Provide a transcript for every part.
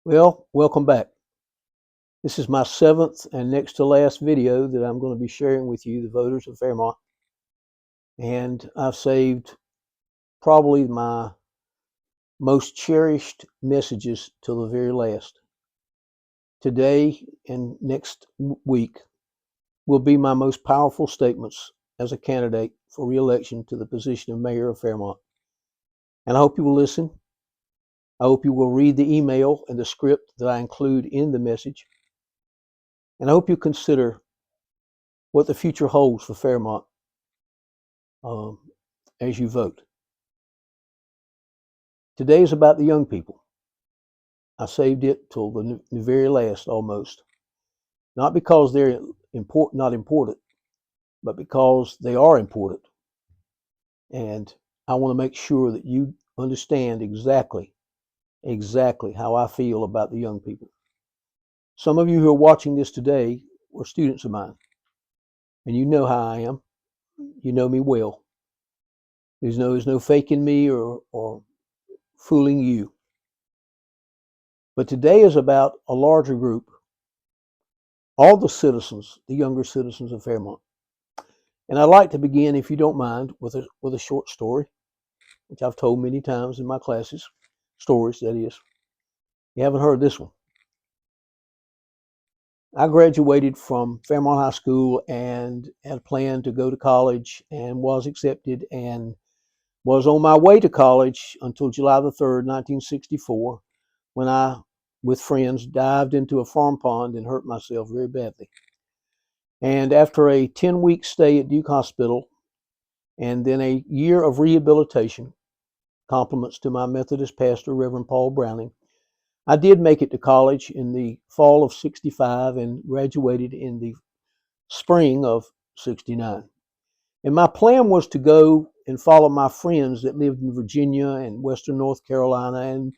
Well, welcome back. This is my seventh and next to last video that I'm going to be sharing with you, the voters of Fairmont. And I've saved probably my most cherished messages till the very last. Today and next week will be my most powerful statements as a candidate for re-election to the position of mayor of Fairmont. And I hope you will listen. I hope you will read the email and the script that I include in the message. And I hope you consider what the future holds for Fairmont as you vote. Today is about the young people. I saved it till the very last almost. Not because they're not important, but because they are important. And I want to make sure that you understand exactly how I feel about the young people. Some of you who are watching this today were students of mine, and you know how I am. You know me well. There's no faking me or fooling you. But today is about a larger group, all the citizens, the younger citizens of Fairmont. And I'd like to begin, if you don't mind, with a short story, which I've told many times in my classes. Stories, that is. You haven't heard this one. I graduated from Fairmont High School and had planned to go to college and was accepted and was on my way to college until July the 3rd, 1964, when I, with friends, dived into a farm pond and hurt myself very badly. And after a 10-week stay at Duke Hospital and then a year of rehabilitation, compliments to my Methodist pastor, Reverend Paul Browning, I did make it to college in the fall of 65 and graduated in the spring of 69. And my plan was to go and follow my friends that lived in Virginia and Western North Carolina and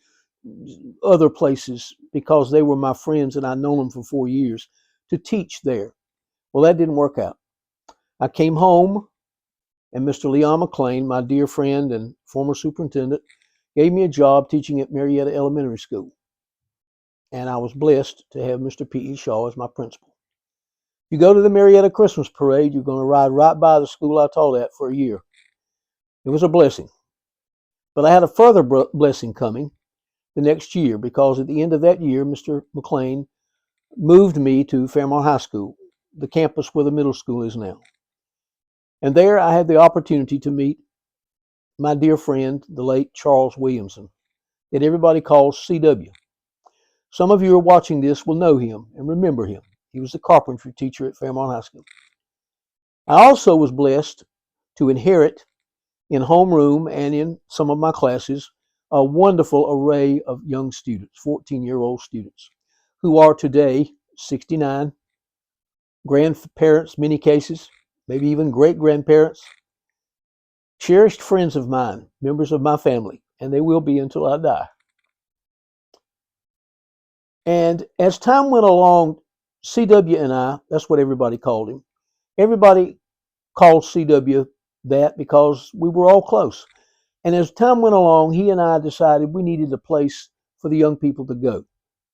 other places because they were my friends and I'd known them for 4 years, to teach there. Well, that didn't work out. I came home and Mr. Leon McLean, my dear friend and former superintendent, gave me a job teaching at Marietta Elementary School. And I was blessed to have Mr. P.E. Shaw as my principal. You go to the Marietta Christmas Parade, you're going to ride right by the school I taught at for a year. It was a blessing. But I had a further blessing coming the next year, because at the end of that year, Mr. McLean moved me to Fairmont High School, the campus where the middle school is now. And there I had the opportunity to meet my dear friend, the late Charles Williamson, that everybody calls CW. Some of you who are watching this will know him and remember him. He was the carpentry teacher at Fairmont High School. I also was blessed to inherit in homeroom and in some of my classes a wonderful array of young students, 14-year-old students, who are today 69, grandparents, many cases, maybe even great-grandparents, cherished friends of mine, members of my family, and they will be until I die. And as time went along, CW and I, that's what everybody called him. Everybody called CW that because we were all close. And as time went along, he and I decided we needed a place for the young people to go,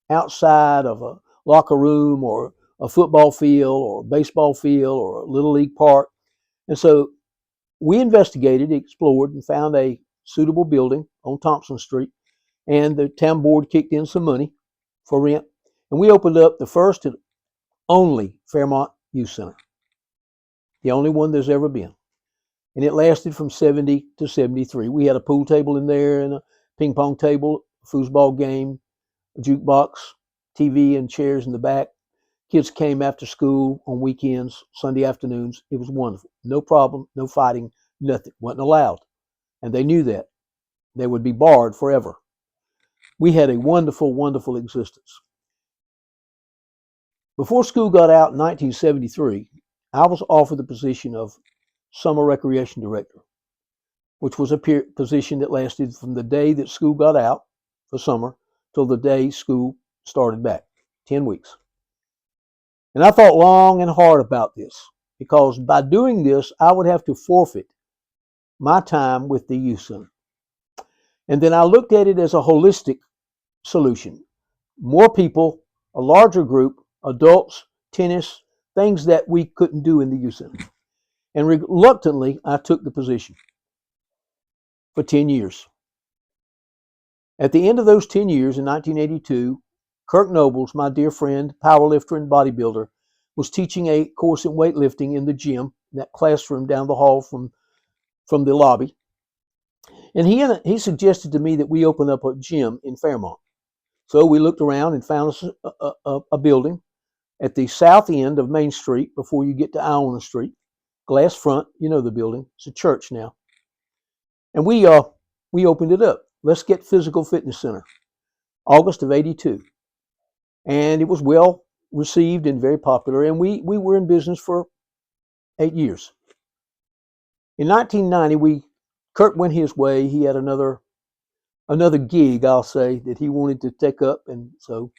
outside of a locker room or a football field or a baseball field or a little league park. And so we investigated, explored, and found a suitable building on Thompson Street. And the town board kicked in some money for rent. And we opened up the first and only Fairmont Youth Center, the only one there's ever been. And it lasted from 70 to 73. We had a pool table in there and a ping pong table, a foosball game, a jukebox, TV and chairs in the back. Kids came after school on weekends, Sunday afternoons. It was wonderful. No problem, no fighting, nothing. Wasn't allowed. And they knew that. They would be barred forever. We had a wonderful, wonderful existence. Before school got out in 1973, I was offered the position of summer recreation director, which was a position that lasted from the day that school got out for summer till the day school started back, 10 weeks. And I thought long and hard about this, because by doing this, I would have to forfeit my time with the youth center. And then I looked at it as a holistic solution. more people, a larger group, adults, tennis, things that we couldn't do in the youth center. And reluctantly, I took the position for 10 years. At the end of those 10 years, in 1982, Kirk Nobles, my dear friend, powerlifter and bodybuilder, was teaching a course in weightlifting in the gym, in that classroom down the hall from the lobby. And he suggested to me that we open up a gym in Fairmont. So we looked around and found us a building at the south end of Main Street before you get to Iona Street. Glass front, you know the building. It's a church now. And we opened it up. Let's Get Physical Fitness Center, August of '82. And it was well received and very popular. And we were in business for 8 years. In 1990, Kurt went his way. He had another gig, I'll say, that he wanted to take up. And so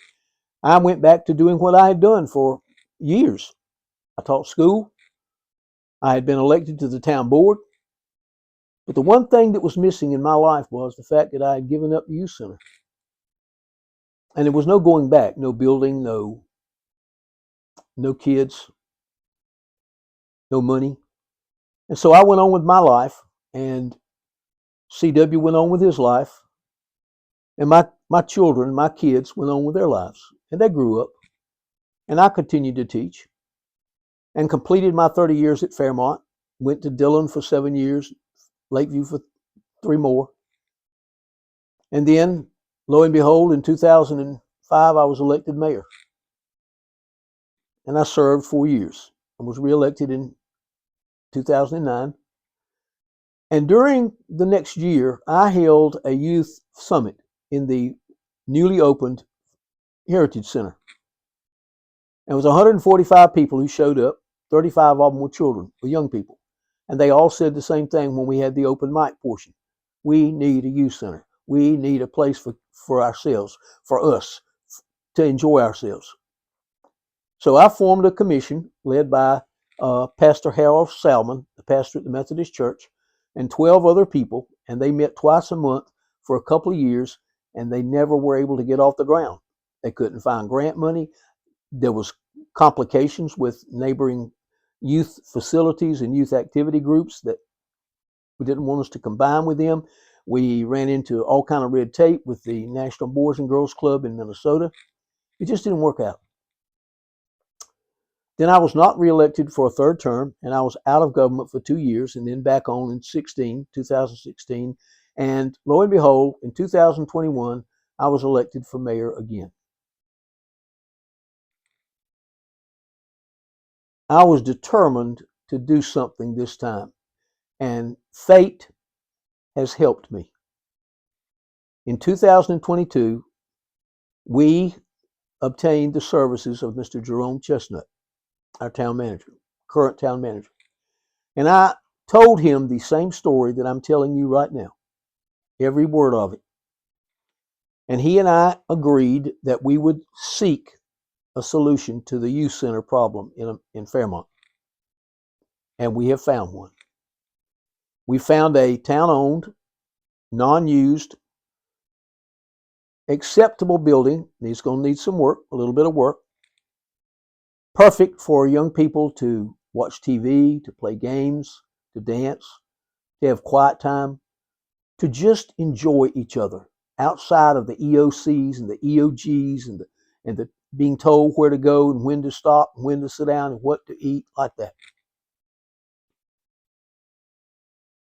I went back to doing what I had done for years. I taught school. I had been elected to the town board. But the one thing that was missing in my life was the fact that I had given up the youth center. And there was no going back, no building, no kids, no money. And so I went on with my life, and CW went on with his life, and my children, my kids went on with their lives. And they grew up, and I continued to teach and completed my 30 years at Fairmont, went to Dillon for 7 years, Lakeview for 3 more. And then, lo and behold, in 2005, I was elected mayor. And I served 4 years and was reelected in 2009. And during the next year, I held a youth summit in the newly opened Heritage Center. And it was 145 people who showed up. 35 of them were children, or young people. And they all said the same thing when we had the open mic portion. We need a youth center. We need a place for ourselves, for us, to enjoy ourselves. So I formed a commission led by Pastor Harold Salmon, the pastor at the Methodist Church, and 12 other people, and they met twice a month for a couple of years, and they never were able to get off the ground. They couldn't find grant money. There was complications with neighboring youth facilities and youth activity groups that we didn't want us to combine with them. We ran into all kind of red tape with the National Boys and Girls Club in Minnesota. It just didn't work out. Then I was not reelected for a third term, and I was out of government for 2 years, and then back on in 2016. And lo and behold, in 2021, I was elected for mayor again. I was determined to do something this time, and fate has helped me. In 2022, we obtained the services of Mr. Jerome Chestnut, our town manager, current town manager. And I told him the same story that I'm telling you right now, every word of it. And he and I agreed that we would seek a solution to the youth center problem in Fairmont. And we have found one. We found a town-owned, non-used, acceptable building. It's going to need some work, a little bit of work. Perfect for young people to watch TV, to play games, to dance, to have quiet time, to just enjoy each other outside of the EOCs and the EOGs and the being told where to go and when to stop and when to sit down and what to eat, like that.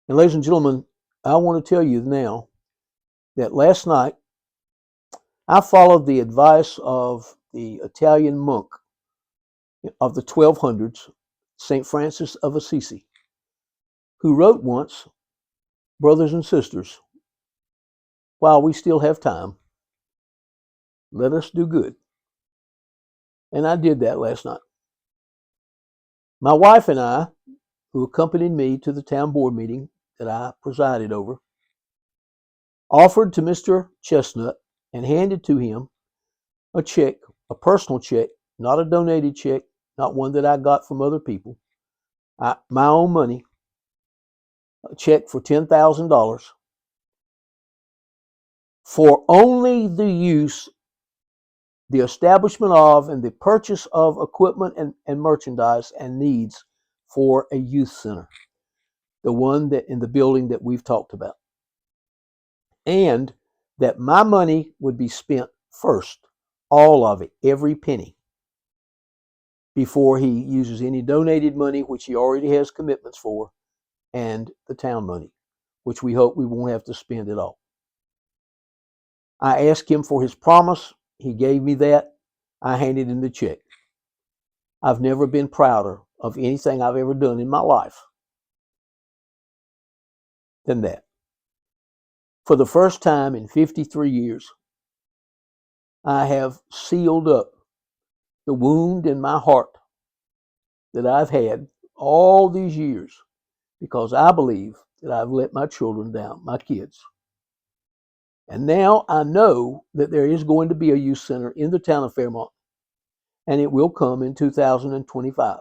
And ladies and gentlemen, I want to tell you now that last night I followed the advice of the Italian monk of the 1200s, St. Francis of Assisi, who wrote once, "Brothers and sisters, while we still have time, let us do good." And I did that last night. My wife and I, who accompanied me to the town board meeting that I presided over, offered to Mr. Chestnut and handed to him a check, a personal check, not a donated check, not one that I got from other people, my own money, a check for $10,000 for only the use the establishment of and the purchase of equipment and merchandise and needs for a youth center, the one that in the building that we've talked about, and that my money would be spent first, all of it, every penny, before he uses any donated money, which he already has commitments for, and the town money, which we hope we won't have to spend at all. I asked him for his promise. He gave me that. I handed him the check. I've never been prouder of anything I've ever done in my life than that. For the first time in 53 years, I have sealed up the wound in my heart that I've had all these years because I believe that I've let my children down, my kids. And now I know that there is going to be a youth center in the town of Fairmont, and it will come in 2025.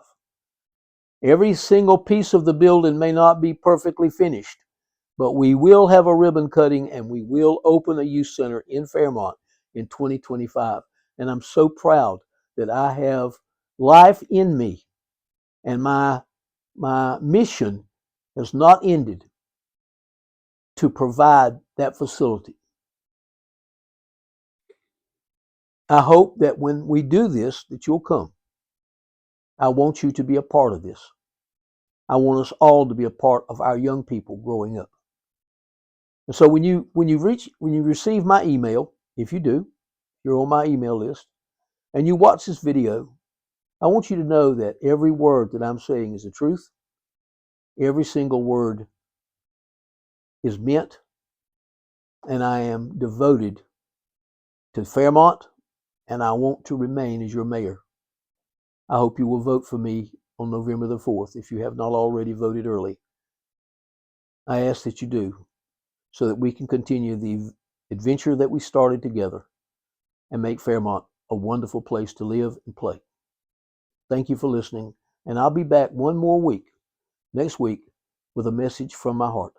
Every single piece of the building may not be perfectly finished, but we will have a ribbon cutting and we will open a youth center in Fairmont in 2025. And I'm so proud that I have life in me, and my mission has not ended to provide that facility. I hope that when we do this, that you'll come. I want you to be a part of this. I want us all to be a part of our young people growing up. And so when you receive my email, if you do, you're on my email list, and you watch this video, I want you to know that every word that I'm saying is the truth. Every single word is meant, and I am devoted to Fairmont, and I want to remain as your mayor. I hope you will vote for me on November the 4th if you have not already voted early. I ask that you do, so that we can continue the adventure that we started together and make Fairmont a wonderful place to live and play. Thank you for listening, and I'll be back one more week, next week, with a message from my heart.